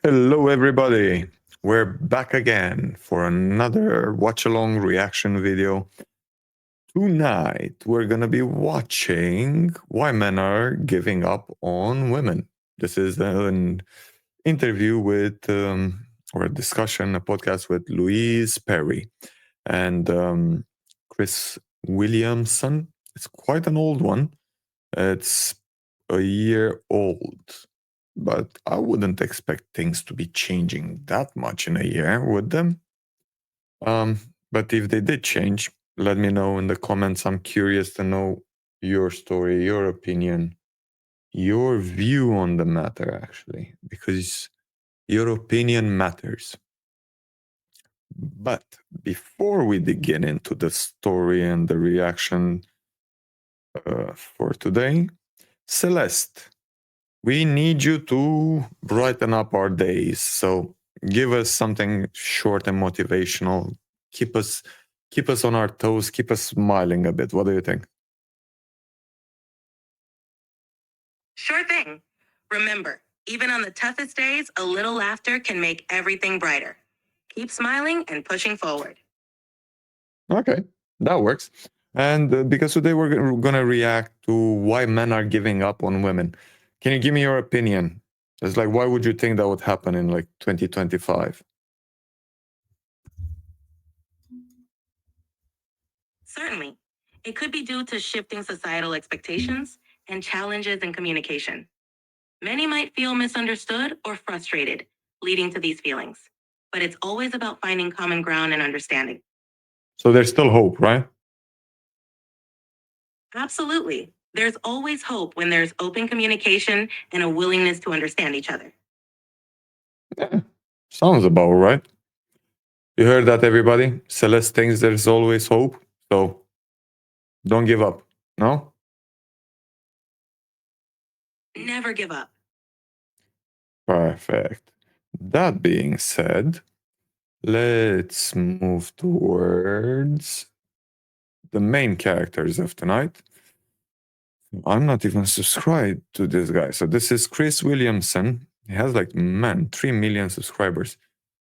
Hello, everybody. We're back again for another watch along reaction video. Tonight, we're going to be watching Why Men Are Giving Up on Women. This is an interview with, or a discussion, a podcast with Louise Perry and Chris Williamson. It's quite an old one. It's a year old, but I wouldn't expect things to be changing that much in a year, would them? But if they did change, let me know in the comments. I'm curious to know your story, your opinion, your view on the matter, actually, because your opinion matters. But before we begin into the story and the reaction for today, Celeste, we need you to brighten up our days. So give us something short and motivational. Keep us on our toes. Keep us smiling a bit. What do you think? Sure thing. Remember, even on the toughest days, a little laughter can make everything brighter. Keep smiling and pushing forward. Okay, that works. And because today we're going to react to why men are giving up on women. Can you give me your opinion? It's like, why would you think that would happen in like 2025? Certainly. It could be due to shifting societal expectations and challenges in communication. Many might feel misunderstood or frustrated, leading to these feelings. But it's always about finding common ground and understanding. So there's still hope, right? Absolutely. There's always hope when there's open communication and a willingness to understand each other. Yeah, sounds about right. You heard that, everybody? Celeste thinks there's always hope. So don't give up. No? Never give up. Perfect. That being said, let's move towards the main characters of tonight. I'm not even subscribed to this guy. So this is Chris Williamson. He has like, man, 3 million subscribers.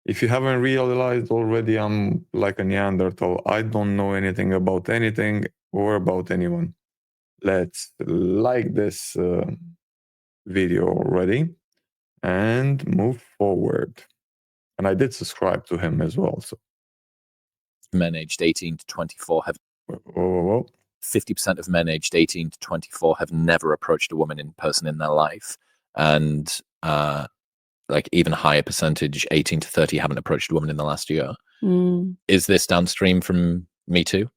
If you haven't realized already, I'm like a Neanderthal. I don't know anything about anything or about anyone. Let's like this video already and move forward. And I did subscribe to him as well. So men aged 18 to 24 have oh, 50% of men aged 18 to 24 have never approached a woman in person in their life, and like even higher percentage 18 to 30 haven't approached a woman in the last year. Is this downstream from Me Too?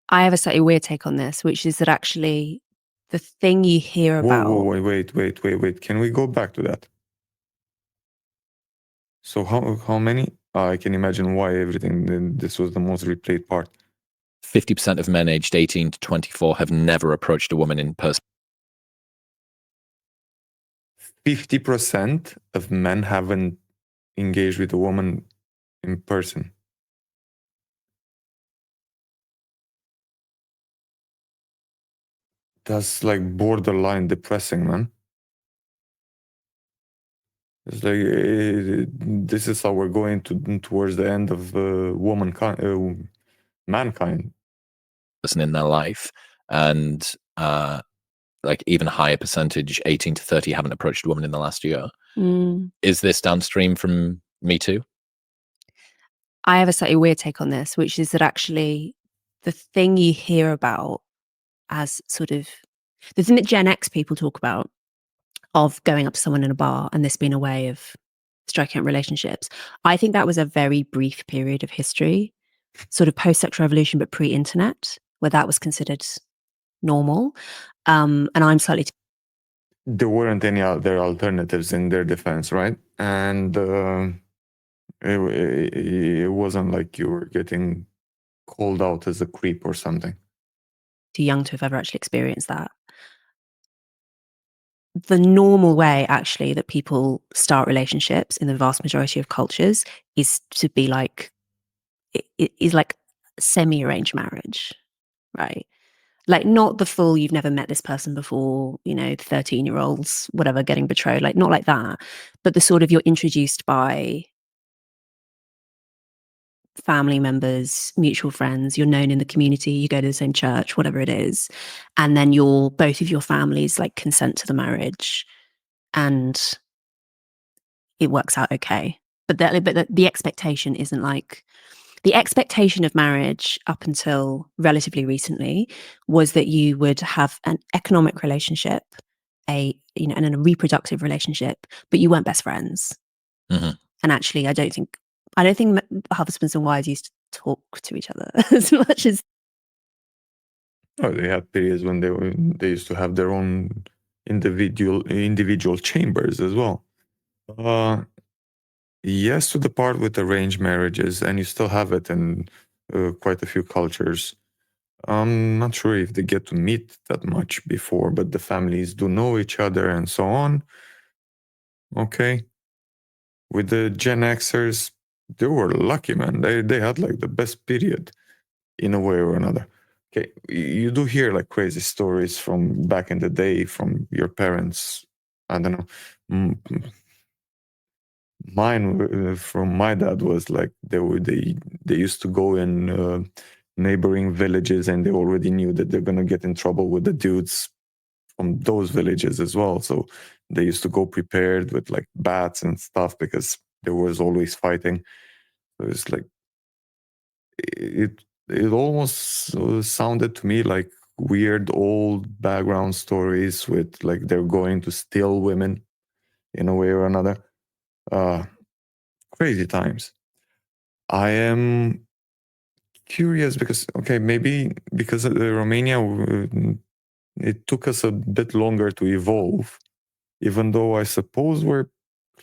I have a slightly weird take on this, which is that actually the thing you hear about. whoa, wait. Can we go back to that? So how many? I can imagine why everything. This was the most replayed part. 50% of men aged 18 to 24 have never approached a woman in person. 50% of men haven't engaged with a woman in person. That's like borderline depressing, man. It's like this is how we're going towards the end of mankind. Person in their life, and like even higher percentage 18 to 30 haven't approached a woman in the last year. Is this downstream from Me Too? I have a slightly weird take on this, which is that actually the thing you hear about as sort of the thing that Gen X people talk about of going up to someone in a bar and this being a way of striking up relationships. I think that was a very brief period of history, sort of post-sexual revolution, but pre-internet, where that was considered normal. And I'm slightly There weren't any other alternatives in their defense, right? And it wasn't like you were getting called out as a creep or something. too young to have ever actually experienced that. The normal way, actually, that people start relationships in the vast majority of cultures is to be like, it is like semi-arranged marriage, right? Like not the full, you've never met this person before, 13-year-olds, whatever, getting betrothed, like not like that, but the sort of you're introduced by family members, mutual friends, you're known in the community, you go to the same church, whatever it is, and then both of your families like consent to the marriage, and it works out okay. But the expectation isn't like the expectation of marriage up until relatively recently was that you would have an economic relationship, and a reproductive relationship, but you weren't best friends. Mhm. And actually, I don't think husbands and wives used to talk to each other as much as. Oh, they had periods when they used to have their own individual chambers as well. Yes, to the part with arranged marriages, and you still have it in quite a few cultures. I'm not sure if they get to meet that much before, but the families do know each other and so on. Okay. With the Gen Xers, they were lucky, man. They had like the best period in a way or another. Okay, you do hear like crazy stories from back in the day from your parents. I don't know. Mine from my dad was like they used to go in neighboring villages, and they already knew that they're gonna get in trouble with the dudes from those villages as well. So they used to go prepared with like bats and stuff because there was always fighting. So it's like it almost sounded to me like weird old background stories with like they're going to steal women in a way or another. Crazy times. I am curious because maybe because of Romania, it took us a bit longer to evolve, even though I suppose we're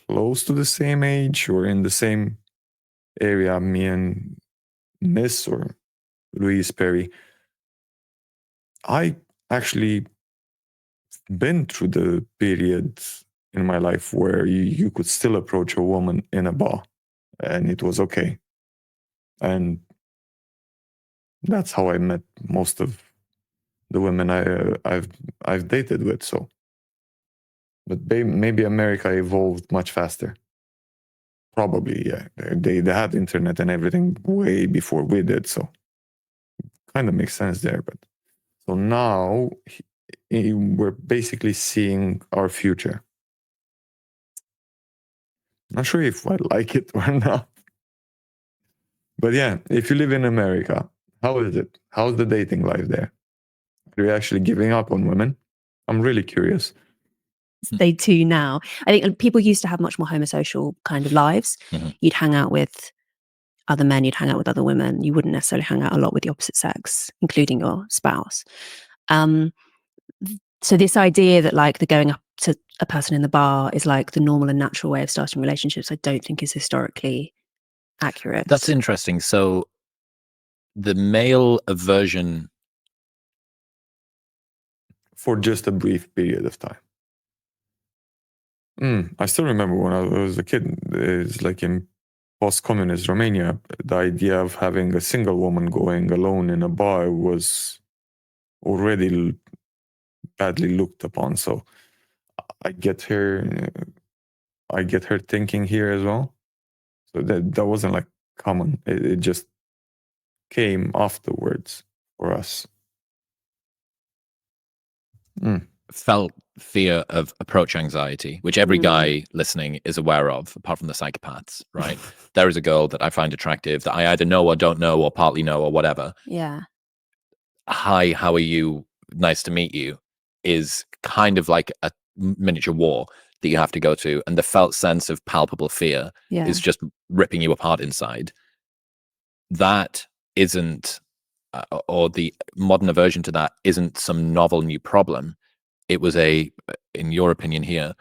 close to the same age or in the same area, me and Miss or Louise Perry. I actually been through the period in my life where you could still approach a woman in a bar and it was okay. And that's how I met most of the women I've dated with. So, but maybe America evolved much faster. Probably, yeah. They had internet and everything way before we did, so kind of makes sense there. But so now we're basically seeing our future. Not sure if I like it or not. But yeah, if you live in America, how is it? How's the dating life there? Are you actually giving up on women? I'm really curious. They do now. I think people used to have much more homosocial kind of lives. Mhm. You'd hang out with other men, you'd hang out with other women. You wouldn't necessarily hang out a lot with the opposite sex, including your spouse. So this idea that like the going up to a person in the bar is like the normal and natural way of starting relationships, I don't think is historically accurate. That's interesting. So the male aversion. For just a brief period of time. I still remember when I was a kid, it's like in post-communist Romania, the idea of having a single woman going alone in a bar was already badly looked upon. So I get her thinking here as well. So that wasn't like common. It just came afterwards for us. Felt fear of approach anxiety, which every guy listening is aware of, apart from the psychopaths, right? There is a girl that I find attractive that I either know or don't know or partly know or whatever. Yeah. Hi, how are you? Nice to meet you is kind of like a miniature war that you have to go to. And the felt sense of palpable fear is just ripping you apart inside. That isn't, or the modern aversion to that isn't some novel new problem. It was in your opinion here,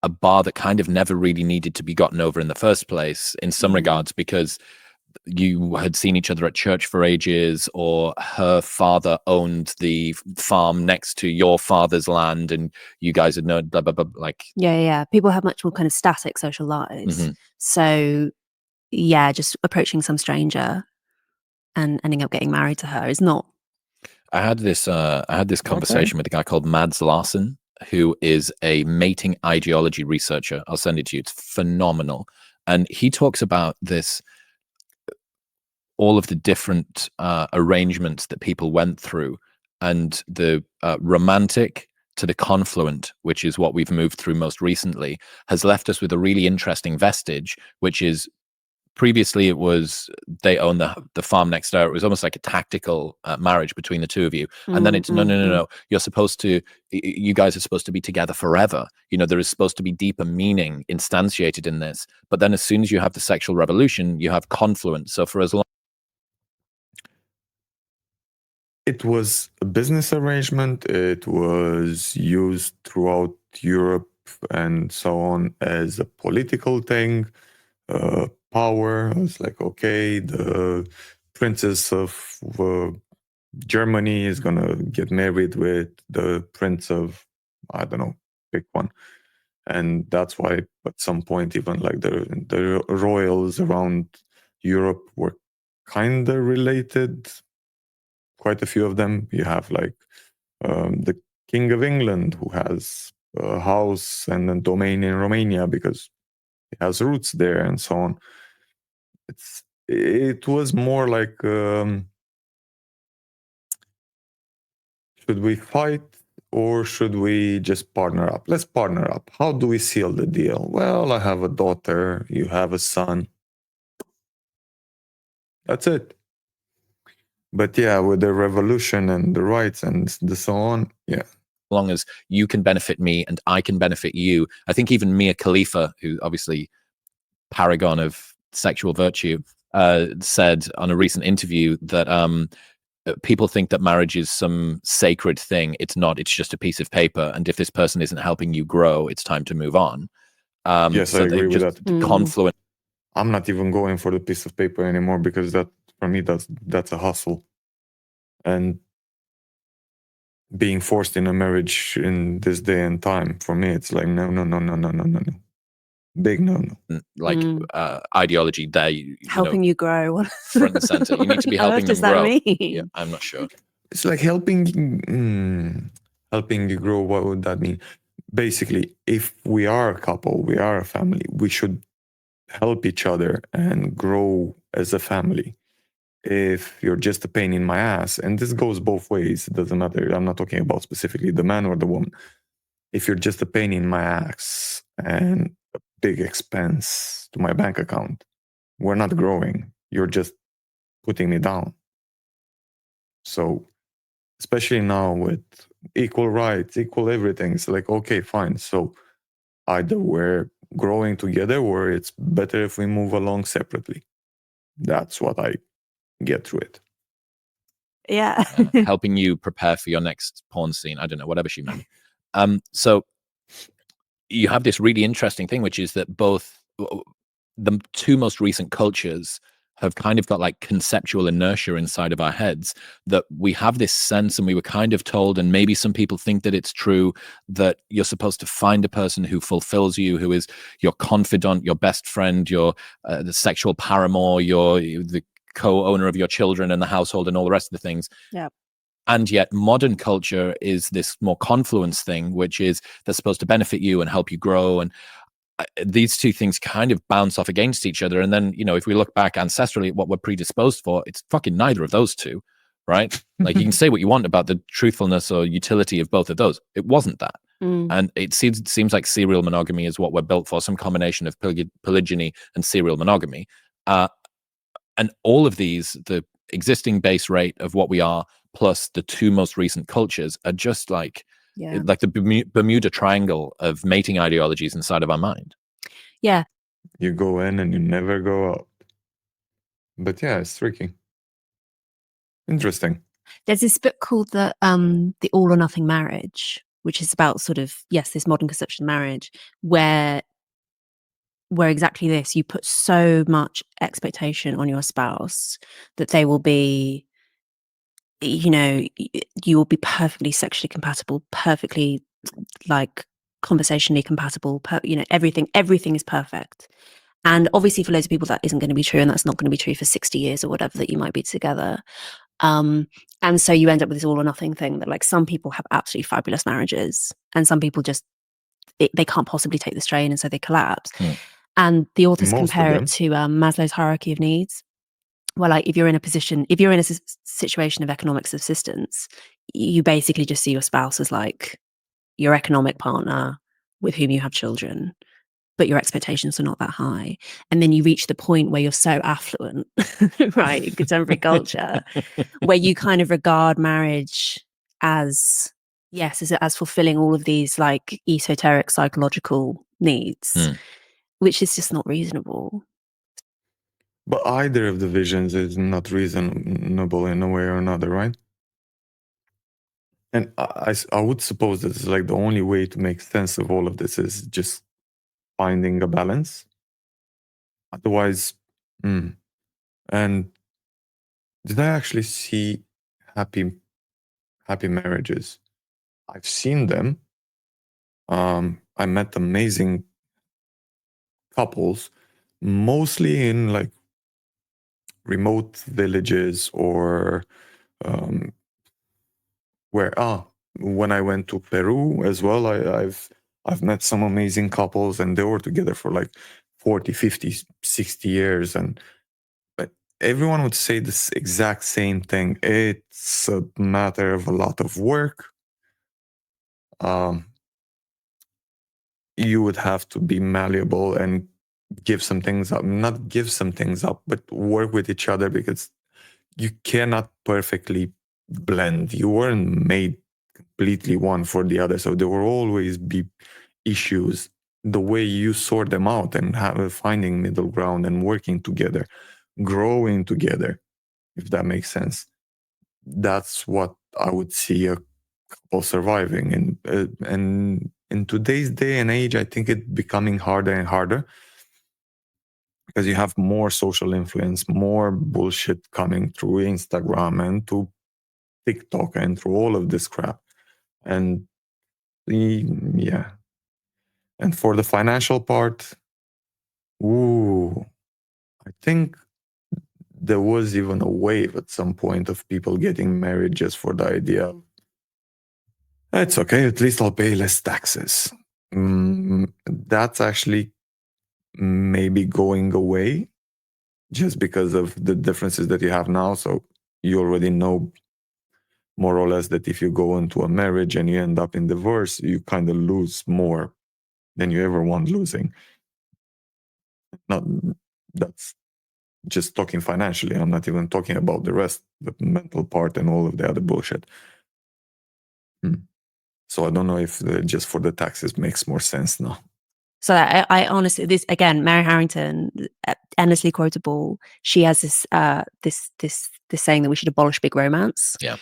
a bar that kind of never really needed to be gotten over in the first place in some regards, because you had seen each other at church for ages, or her father owned the farm next to your father's land and you guys had known blah, blah, blah, like. Yeah. People have much more kind of static social lives. So yeah, just approaching some stranger and ending up getting married to her is not I had this conversation with a guy called Mads Larsen, who is a mating ideology researcher. I'll send it to you. It's phenomenal. And he talks about this, all of the different arrangements that people went through, and the romantic to the confluent, which is what we've moved through most recently, has left us with a really interesting vestige, which is previously it was they own the farm next door. It was almost like a tactical marriage between the two of you, and then it's no. You're supposed to, you guys are supposed to be together forever. You know, there is supposed to be deeper meaning instantiated in this. But then as soon as you have the sexual revolution, you have confluence. So for as long, it was a business arrangement. It was used throughout Europe and so on as a political thing. Power. I was like, okay, the princess of Germany is gonna get married with the prince of, I don't know, pick one, and that's why at some point even like the royals around Europe were kind of related. Quite a few of them. You have like the King of England, who has a house and a domain in Romania because he has roots there and so on. It was more like, should we fight or should we just partner up? Let's partner up. How do we seal the deal? Well, I have a daughter, you have a son. That's it. But yeah, with the revolution and the rights and the so on, yeah. long as you can benefit me and I can benefit you. I think even Mia Khalifa, who obviously paragon of sexual virtue, said on a recent interview that people think that marriage is some sacred thing. It's not. It's just a piece of paper. And if this person isn't helping you grow, it's time to move on. Yes, I agree with that. Confluent. I'm not even going for the piece of paper anymore, because that, for me, that's a hustle. And being forced in a marriage in this day and time, for me, it's like no. Big no. Like ideology there. Helping you grow. Front and center. You need to be helping them grow. Yeah, I'm not sure. It's like helping you grow. What would that mean? Basically, if we are a couple, we are a family, we should help each other and grow as a family. If you're just a pain in my ass, and this goes both ways, it doesn't matter. I'm not talking about specifically the man or the woman. If you're just a pain in my ass and a big expense to my bank account, we're not growing. You're just putting me down. So, especially now with equal rights, equal everything, it's like, okay, fine. So either we're growing together or it's better if we move along separately. That's what I get through it. Yeah. Helping you prepare for your next porn scene. I don't know, whatever she meant. So you have this really interesting thing, which is that both the two most recent cultures have kind of got like conceptual inertia inside of our heads, that we have this sense, and we were kind of told, and maybe some people think that it's true, that you're supposed to find a person who fulfills you, who is your confidant, your best friend, your the sexual paramour, the co-owner of your children and the household and all the rest of the things. Yeah. And yet modern culture is this more confluence thing, which is they're supposed to benefit you and help you grow. And these two things kind of bounce off against each other. And then, if we look back ancestrally at what we're predisposed for, it's fucking neither of those two, right? Like you can say what you want about the truthfulness or utility of both of those. It wasn't that. And it seems like serial monogamy is what we're built for, some combination of polygyny and serial monogamy. And all of these, the existing base rate of what we are, plus the two most recent cultures, are just like the Bermuda Triangle of mating ideologies inside of our mind. Yeah. You go in and you never go out. But yeah, it's tricky. Interesting. There's this book called The All or Nothing Marriage, which is about sort of, this modern conception of marriage, where exactly this, you put so much expectation on your spouse that they will be, you will be perfectly sexually compatible, perfectly like conversationally compatible, everything is perfect. And obviously for loads of people that isn't going to be true, and that's not going to be true for 60 years or whatever that you might be together. And so you end up with this all or nothing thing that, like, some people have absolutely fabulous marriages and some people just they can't possibly take the strain, and so they collapse. And the authors Most of compare them. it to Maslow's hierarchy of needs, where, like, if you're in a situation of economic subsistence, you basically just see your spouse as like your economic partner with whom you have children, but your expectations are not that high. And then you reach the point where you're so affluent, right, in contemporary culture, where you kind of regard marriage as, yes, as fulfilling all of these, like, esoteric psychological needs, which is just not reasonable. But either of the visions is not reasonable in a way or another, right? And I would suppose that it's like the only way to make sense of all of this is just finding a balance. Otherwise, and did I actually see happy marriages? I've seen them. I met amazing couples, mostly in like remote villages or where when I went to Peru as well, I've met some amazing couples and they were together for like 40, 50, 60 years. But everyone would say this exact same thing. It's a matter of a lot of work. You would have to be malleable and give some things up, not give some things up, but work with each other because you cannot perfectly blend. You weren't made completely one for the other. So there will always be issues. The way you sort them out and finding middle ground and working together, growing together, if that makes sense. That's what I would see a couple surviving. And in today's day and age, I think it's becoming harder and harder because you have more social influence, more bullshit coming through Instagram and through TikTok and through all of this crap. And yeah. And for the financial part, I think there was even a wave at some point of people getting married just for the idea of, it's okay, at least I'll pay less taxes. That's actually maybe going away just because of the differences that you have now. So you already know more or less that if you go into a marriage and you end up in divorce, you kind of lose more than you ever want losing. Not that's just talking financially. I'm not even talking about the rest, the mental part and all of the other bullshit. So I don't know if just for the taxes makes more sense now. So I honestly, this again, Mary Harrington, endlessly quotable. She has this saying that we should abolish big romance. Yeah.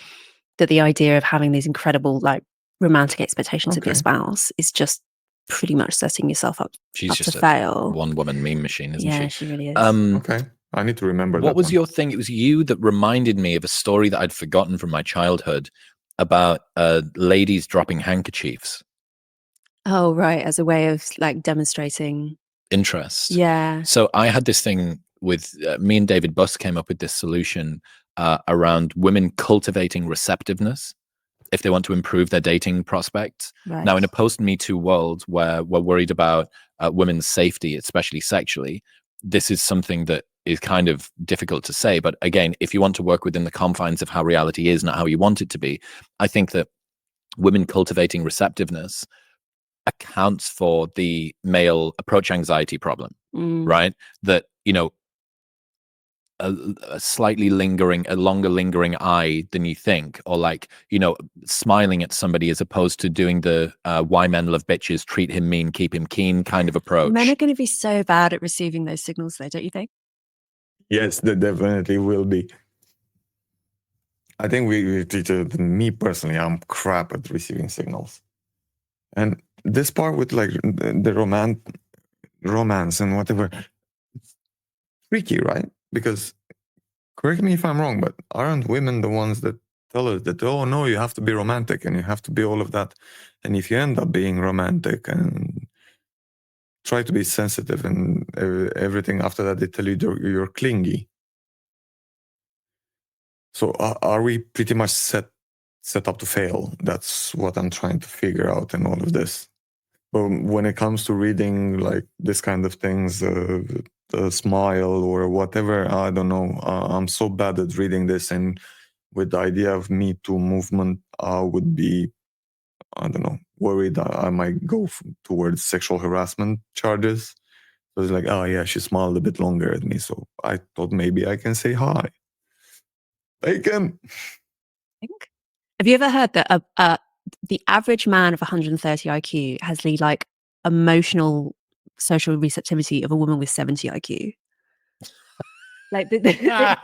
That the idea of having these incredible, like, romantic expectations of your spouse is just pretty much setting yourself up She's just to fail. One woman meme machine, isn't she? Yeah, she really is. Okay, I need to remember what that was one. your thing? It was you that reminded me of a story that I'd forgotten from my childhood about ladies dropping handkerchiefs. Oh, right, as a way of, like, demonstrating interest. Yeah. So I had this thing with me and David Buss came up with this solution around women cultivating receptiveness if they want to improve their dating prospects. Right. Now, in a post-Me Too world where we're worried about women's safety, especially sexually, this is something that is kind of difficult to say. But again, if you want to work within the confines of how reality is, not how you want it to be, I think that women cultivating receptiveness accounts for the male approach anxiety problem, right? That, you know, a longer lingering eye than you think, or like, you know, smiling at somebody as opposed to doing the why men love bitches, treat him mean, keep him keen kind of approach. Men are going to be so bad at receiving those signals, though, don't you think? Yes, they definitely will be. I think me personally, I'm crap at receiving signals. And this part with like the romance and whatever, it's tricky, right? Because correct me if I'm wrong, but aren't women the ones that tell us that, oh no, you have to be romantic and you have to be all of that? And if you end up being romantic and try to be sensitive and everything after that, they tell you you're clingy. So are we pretty much set up to fail? That's what I'm trying to figure out in all of this. But when it comes to reading like this kind of things, a smile or whatever, I don't know. I'm so bad at reading this, and with the idea of Me Too movement, I would be, I don't know, worried I might go towards sexual harassment charges. So it's like, oh yeah, she smiled a bit longer at me, so I thought maybe I can say hi. Bacon. think. Have you ever heard that the average man of 130 IQ has the like emotional social receptivity of a woman with 70 IQ? Like the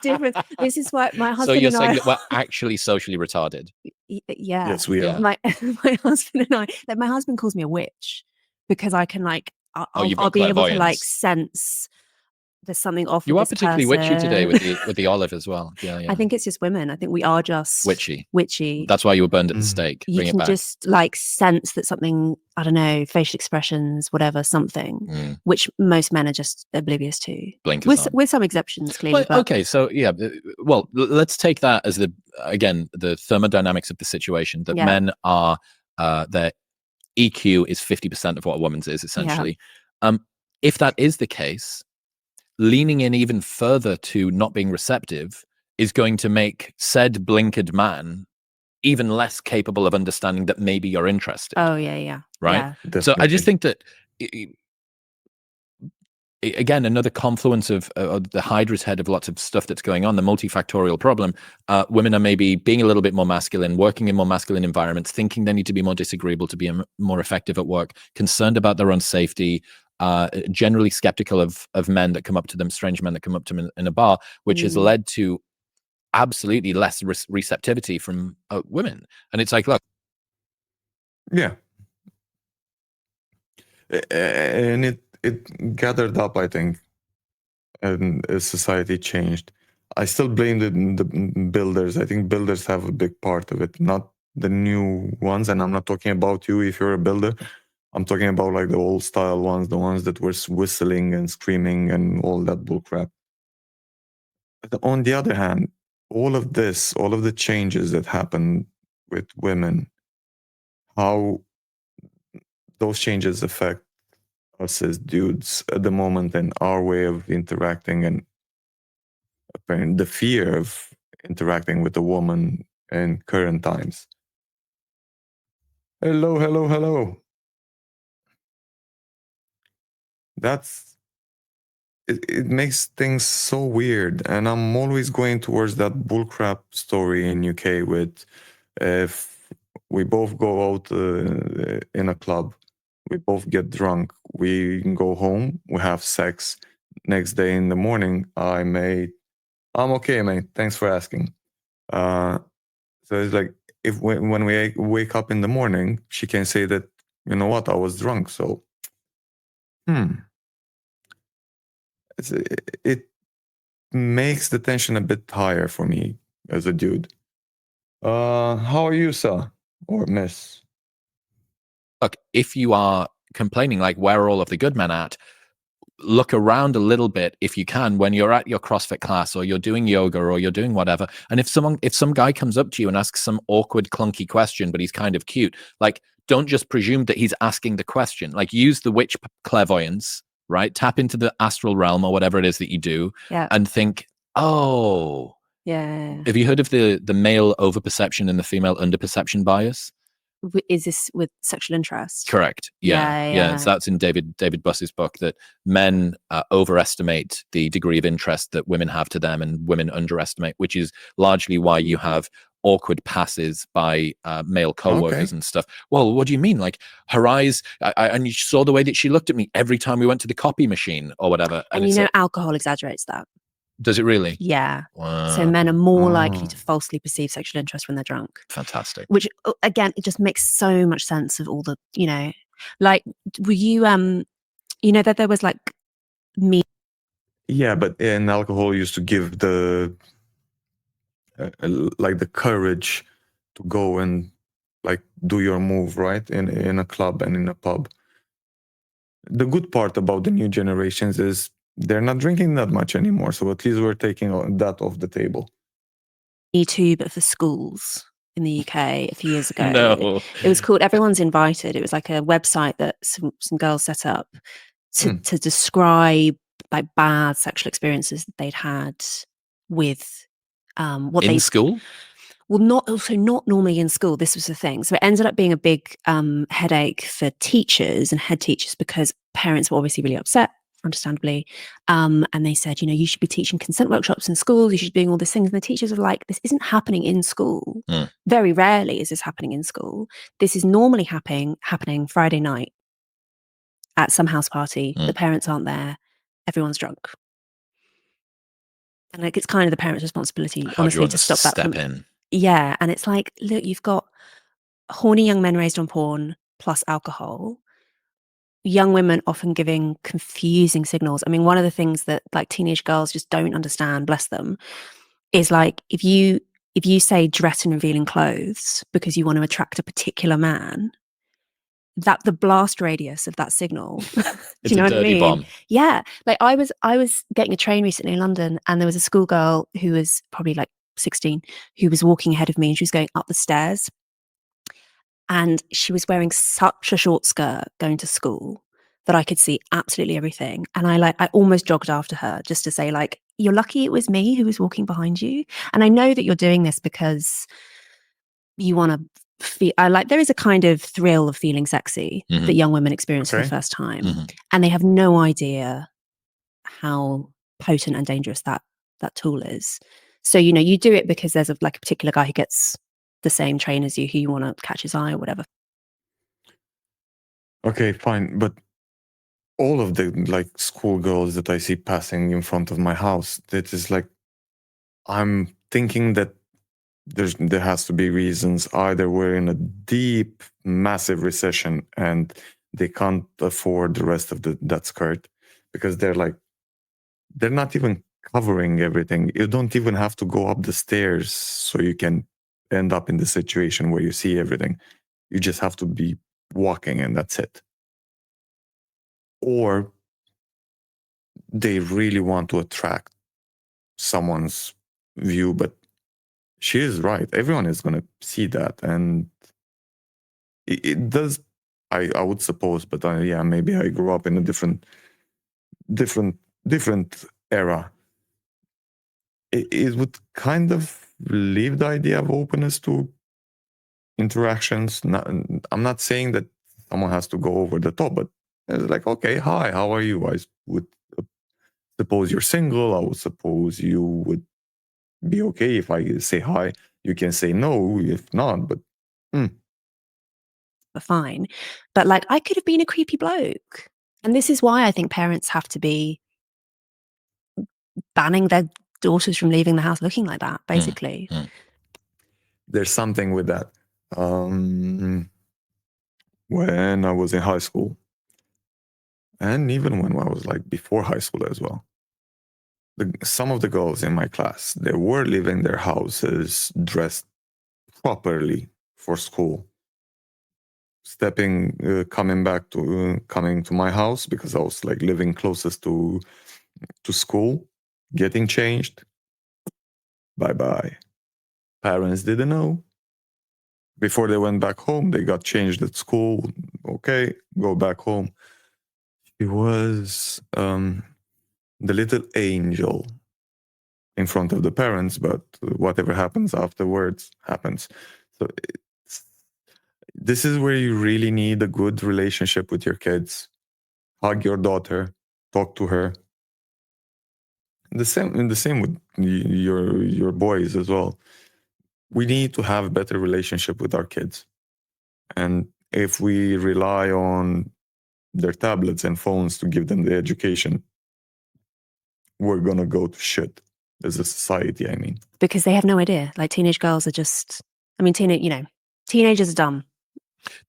difference. This is why my husband So you're and saying I. that we're actually socially retarded? Yeah. Yes, we Yeah. are. My husband and I. Like my husband calls me a witch because I can like You've I'll got be able to like clairvoyance. sense there's something off You with are this particularly witchy today with person. the olive as well. Yeah, yeah. I think it's just women. I think we are just Witchy. Witchy. That's why you were burned at the Mm. stake. You Bring it can back. just like sense that something, I don't know, facial expressions, whatever, something, which most men are just oblivious to. Blinkers on. With some exceptions, clearly. Well, But okay, so yeah, well, let's take that as the thermodynamics of the situation. That Yeah. men are their EQ is 50% of what a woman's is essentially. If that is the case, leaning in even further to not being receptive is going to make said blinkered man even less capable of understanding that maybe you're interested. oh yeah. Right. Yeah. So I just Definitely. think that again, another confluence of the Hydra's head of lots of stuff that's going on, the multifactorial problem. Women are maybe being a little bit more masculine, working in more masculine environments, thinking they need to be more disagreeable to be more effective at work, concerned about their own safety, generally skeptical of men that come up to them, strange men that come up to them in a bar, which has led to absolutely less receptivity from women. And it's like, look. Yeah. And it gathered up, I think, and as society changed. I still blame the builders. I think builders have a big part of it, not the new ones. And I'm not talking about you if you're a builder. I'm talking about like the old style ones, the ones that were whistling and screaming and all that bullcrap. But on the other hand, all of this, all of the changes that happened with women, how those changes affect us as dudes at the moment and our way of interacting, and the fear of interacting with a woman in current times. Hello. It makes things so weird, and I'm always going towards that bullcrap story in UK with if we both go out in a club, we both get drunk, we go home, we have sex. Next day in the morning, I'm okay, mate. Thanks for asking. So it's like if when we wake up in the morning, she can say that, you know what, I was drunk. So, it makes the tension a bit higher for me as a dude. How are you, sir or miss? Look, if you are complaining like where are all of the good men at, look around a little bit if you can when you're at your CrossFit class or you're doing yoga or you're doing whatever. And if some guy comes up to you and asks some awkward, clunky question, but he's kind of cute, like don't just presume that he's asking the question. Like use the witch clairvoyance, right? Tap into the astral realm or whatever it is that you do, and think, oh, Yeah. have you heard of the male overperception and the female underperception bias? Is this with sexual interest? Correct. Yeah. So that's in David Buss's book, that men overestimate the degree of interest that women have to them and women underestimate, which is largely why you have awkward passes by male co-workers and stuff. Well, what do you mean? Like her eyes, and you saw the way that she looked at me every time we went to the copy machine or whatever. And you know, alcohol exaggerates that. Does it really? Yeah. Wow. So men are more likely to falsely perceive sexual interest when they're drunk. Fantastic. Which again, it just makes so much sense of all the, you know, like were you you know that there was like me. Yeah, but in alcohol used to give the like the courage to go and like do your move, right? In a club and in a pub. The good part about the new generations is they're not drinking that much anymore, so at least we're taking that off the table. Me Too, but for schools in the UK a few years ago. No. It was called Everyone's Invited. It was like a website that some girls set up to describe like bad sexual experiences that they'd had with what In they school? well, not normally in school. This was the thing. So it ended up being a big headache for teachers and head teachers because parents were obviously really upset, understandably. And they said, you should be teaching consent workshops in schools. You should be doing all these things. And the teachers were like, this isn't happening in school. Very rarely is this happening in school. This is normally happening Friday night at some house party. The parents aren't there. Everyone's drunk. And like, it's kind of the parents' responsibility, How do you honestly, want to to stop that step from in? Yeah, and it's like, look, you've got horny young men raised on porn plus alcohol. Young women often giving confusing signals. I mean, one of the things that like teenage girls just don't understand, bless them, is like if you say dress in revealing clothes because you want to attract a particular man, that the blast radius of that signal. Do It's you know a what I dirty mean? bomb. Yeah. Like I was getting a train recently in London, and there was a schoolgirl who was probably like 16 who was walking ahead of me, and she was going up the stairs. And she was wearing such a short skirt going to school that I could see absolutely everything. And I almost jogged after her just to say, like, you're lucky it was me who was walking behind you. And I know that you're doing this because you want to feel, there is a kind of thrill of feeling sexy that young women experience for the first time. And they have no idea how potent and dangerous that tool is. So, you do it because there's a particular guy who gets the same train as you who you want to catch his eye or whatever. Okay, fine. But all of the like schoolgirls that I see passing in front of my house, that is like, I'm thinking that there has to be reasons. Either we're in a deep, massive recession and they can't afford the rest of that skirt because they're not even covering everything. You don't even have to go up the stairs so you can end up in the situation where you see everything. You just have to be walking and that's it. Or they really want to attract someone's view, but she is right. Everyone is going to see that. And it does, I would suppose, but yeah, maybe I grew up in a different era. It would kind of leave the idea of openness to interactions. I'm not saying that someone has to go over the top, but it's like, okay, hi, how are you? I would suppose you're single. I would suppose you would be okay if I say hi. You can say no if not, but fine. But like, I could have been a creepy bloke. And this is why I think parents have to be banning their daughters from leaving the house looking like that, basically. There's something with that. When I was in high school, and even when I was like before high school as well, some of the girls in my class, they were leaving their houses dressed properly for school. Coming to my house because I was like living closest to school, getting changed. Bye bye. Parents didn't know. Before they went back home, they got changed at school. Okay, go back home. She was the little angel in front of the parents, but whatever happens afterwards happens. So this is where you really need a good relationship with your kids. Hug your daughter, talk to her. The same with your boys as well. We need to have a better relationship with our kids. And if we rely on their tablets and phones to give them the education, we're gonna go to shit as a society, I mean. Because they have no idea. Like, teenage girls are just, I mean, teenagers are dumb.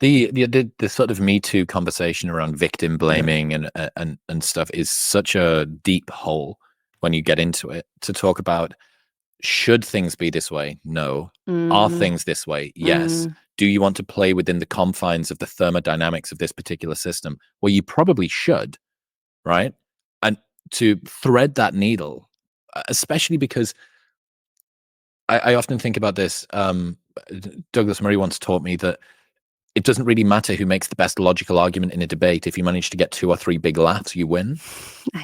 The sort of Me Too conversation around victim blaming and stuff is such a deep hole when you get into it. To talk about, should things be this way? No. Are things this way? Yes. Do you want to play within the confines of the thermodynamics of this particular system? Well, you probably should, right? And to thread that needle, especially because I often think about this. Douglas Murray once taught me that it doesn't really matter who makes the best logical argument in a debate. If you manage to get 2 or 3 big laughs, you win.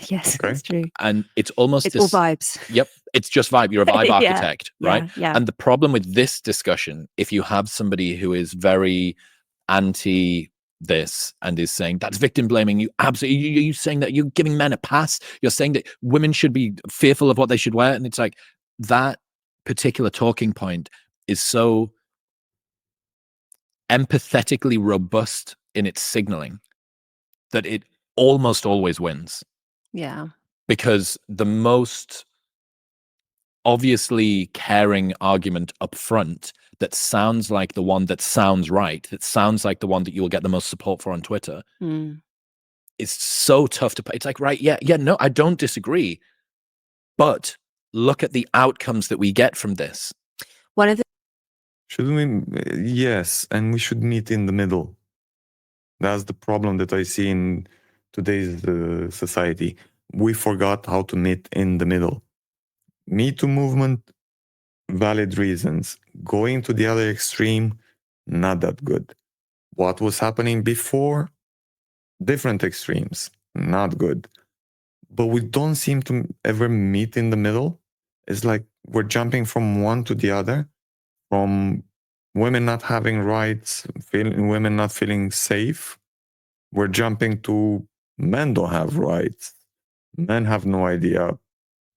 Yes, Okay. that's true. And it's almost It's all vibes. Yep, it's just vibe. You're a vibe Yeah, architect, right? Yeah. And the problem with this discussion, if you have somebody who is very anti this and is saying that's victim blaming, you absolutely, you saying that you're giving men a pass, you're saying that women should be fearful of what they should wear, and it's like that particular talking point is so empathetically robust in its signaling that it almost always wins. Yeah. Because the most obviously caring argument up front that sounds like the one that sounds right, that sounds like the one that you will get the most support for on Twitter, is so tough to put. It's like, right, yeah, no, I don't disagree. But look at the outcomes that we get from this. One of the Shouldn't we? Yes, and we should meet in the middle. That's the problem that I see in today's society. We forgot how to meet in the middle. Me Too movement, valid reasons. Going to the other extreme, not that good. What was happening before, different extremes, not good. But we don't seem to ever meet in the middle. It's like we're jumping from one to the other, from women not having rights, women not feeling safe. We're jumping to men don't have rights. Men have no idea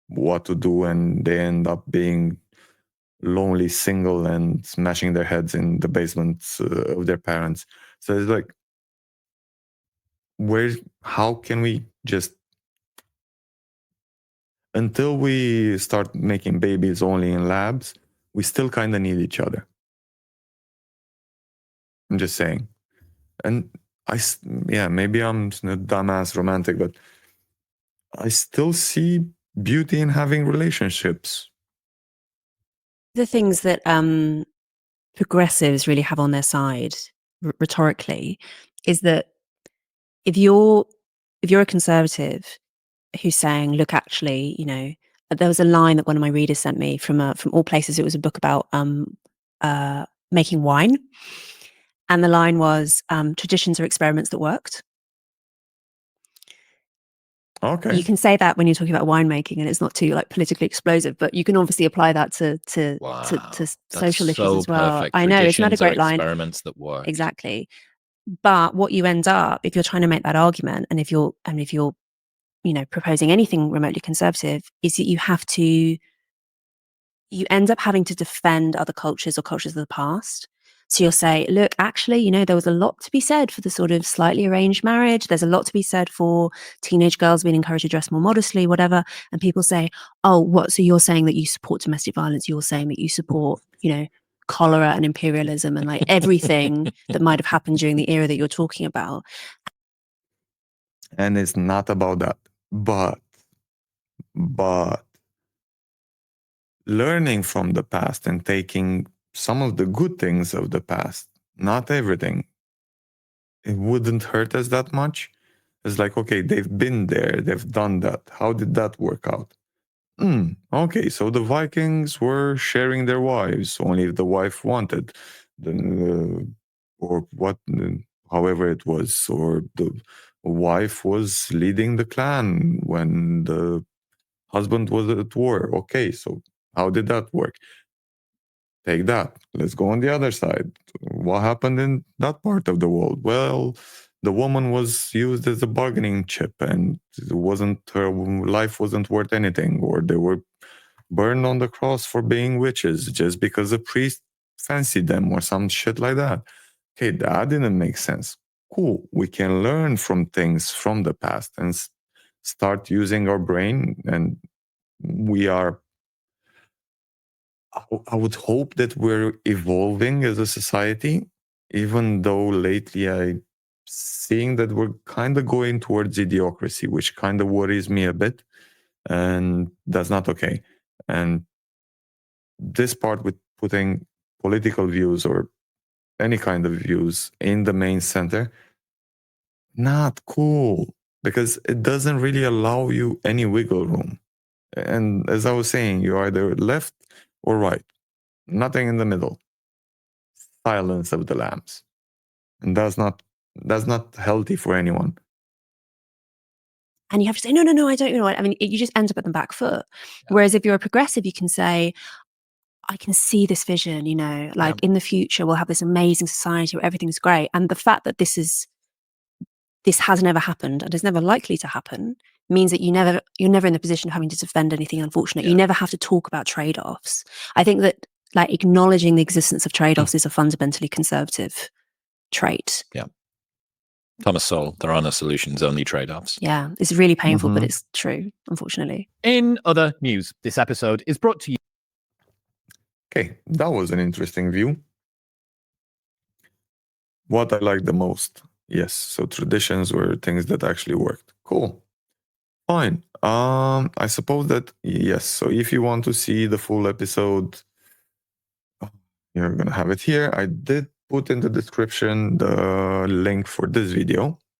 what to do, and they end up being lonely, single, and smashing their heads in the basements of their parents. So it's like, how can we just, until we start making babies only in labs, we still kind of need each other. I'm just saying. And maybe I'm a dumbass romantic, but I still see beauty in having relationships. the things that progressives really have on their side rhetorically is that if you're a conservative who's saying, look, actually, there was a line that one of my readers sent me from all places. It was a book about making wine, and the line was, traditions are experiments that worked. Okay. You can say that when you're talking about winemaking, and it's not too politically explosive, but you can obviously apply that to social issues as well. Perfect. I know, isn't that a great line? Experiments that work. Exactly. But what you end up, if you're trying to make that argument, and if you're proposing anything remotely conservative, is that you end up having to defend other cultures or cultures of the past. So you'll say, look, actually, there was a lot to be said for the sort of slightly arranged marriage. There's a lot to be said for teenage girls being encouraged to dress more modestly, whatever. And people say, oh, what? So you're saying that you support domestic violence? You're saying that you support, cholera and imperialism and everything that might have happened during the era that you're talking about. And it's not about that. But learning from the past and taking some of the good things of the past, not everything, it wouldn't hurt us that much. It's like, okay, they've been there, they've done that. How did that work out? Okay, so the Vikings were sharing their wives only if the wife wanted, or what, however it was, or the wife was leading the clan when the husband was at war. Okay, so how did that work? Take that. Let's go on the other side. What happened in that part of the world? Well, the woman was used as a bargaining chip, and her life wasn't worth anything, or they were burned on the cross for being witches just because a priest fancied them or some shit like that. Okay, that didn't make sense. Cool. We can learn from things from the past and start using our brain, and we are, I would hope that we're evolving as a society, even though lately I'm seeing that we're kind of going towards idiocracy, which kind of worries me a bit, and that's not okay. And this part with putting political views or any kind of views in the main center, not cool, because it doesn't really allow you any wiggle room. And as I was saying, you're either left or right. Nothing in the middle. Silence of the lambs. And that's not healthy for anyone. And you have to say, no, I don't know. I mean, you just end up at the back foot. Whereas if you're a progressive, you can say, I can see this vision, like in the future, we'll have this amazing society where everything's great. And the fact that this has never happened and is never likely to happen means that you're never in the position of having to defend anything unfortunate. You never have to talk about trade-offs. I think that like acknowledging the existence of trade-offs is a fundamentally conservative trait. Yeah. Thomas Sowell, there are no solutions, only trade-offs. Yeah, it's really painful, but it's true, unfortunately. In other news, this episode is brought to you. Okay, that was an interesting view. What I like the most. Yes, so traditions were things that actually worked. Cool. Fine. I suppose that, yes, so if you want to see the full episode, you're going to have it here. I did put in the description the link for this video.